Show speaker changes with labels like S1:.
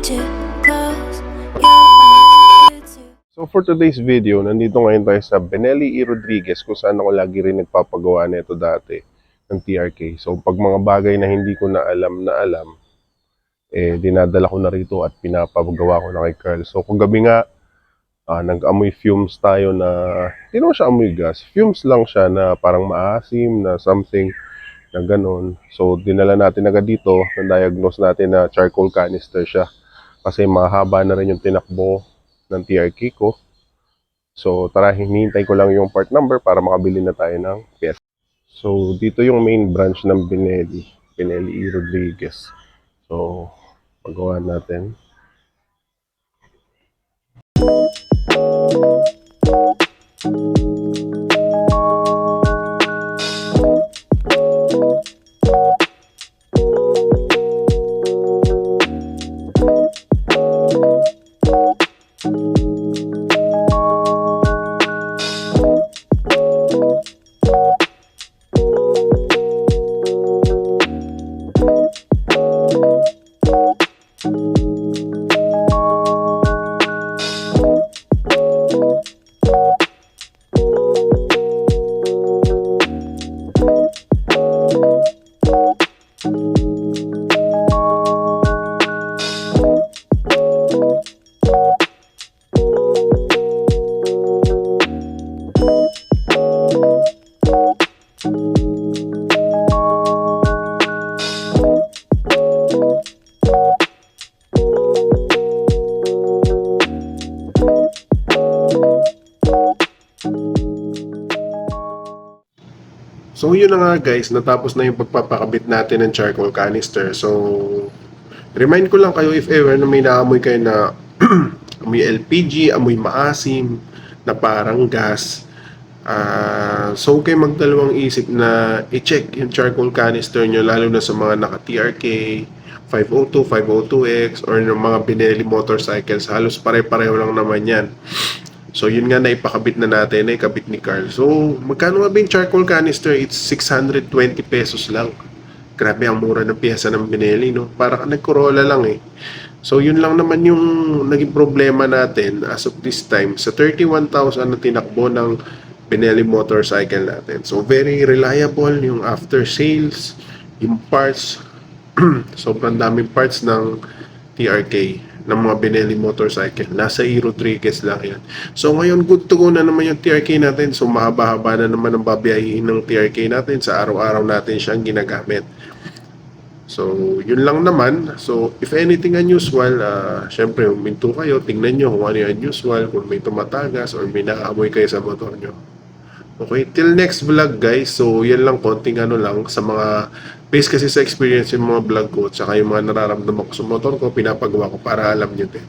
S1: to close your eyes.
S2: So for today's video, nandito ngayon tayo sa Benelli E. Rodriguez kung saan ako lagi rin nagpapagawa nito dati ng TRK. So pag mga bagay na hindi ko na alam, dinadala ko na rito at pinapagawa ko na kay Carl. So kagabi nga, nag-amoy fumes tayo na, hindi naman siya amoy gas, fumes lang siya na parang maasim na something na ganon. So dinala natin agad dito, na-diagnose natin na charcoal canister siya. Kasi mahaba na rin yung tinakbo ng TRK ko. So tara, hinihintay ko lang yung part number para makabili na tayo ng pyesa. So dito yung main branch ng Benelli E. Rodriguez. So pagawa natin. So yun na nga guys, natapos na yung pagpapakabit natin ng charcoal canister. So remind ko lang kayo if ever na may naamoy kayo na amoy LPG, amoy maasim, na parang gas. So okay, magdalawang isip na i-check yung charcoal canister nyo, lalo na sa mga naka TRK 502, 502X or ng mga Benelli motorcycles. Halos pare-pareho lang naman yan. So yun nga, naipakabit na natin, naikabit ni Carl. So magkano nga ba yung charcoal canister? It's 620 pesos lang. Grabe, ang mura ng piyesa ng Benelli, no? Para ka nag-Corolla lang eh. So yun lang naman yung naging problema natin as of this time sa 31,000 na tinakbo ng Benelli motorcycle natin. So very reliable yung after sales, yung parts. Sobrang daming parts ng TRK ng mga Benelli motorcycle. Nasa E. Rodriguez lang yan. So ngayon, good to go na naman yung TRK natin. So mahaba-haba na naman ang babiyahin ng TRK natin. Sa araw-araw natin siyang ginagamit. So yun lang naman. So if anything unusual, syempre huminto kayo, tingnan nyo kung ano yung unusual, kung may tumatagas or may nakaamoy kayo sa motor nyo. Okay, till next vlog guys. So yan lang, konting ano lang sa mga based kasi sa experience yung mga vlog ko, tsaka yung mga nararamdaman ko sa motor ko, pinapagawa ko para alam nyo din.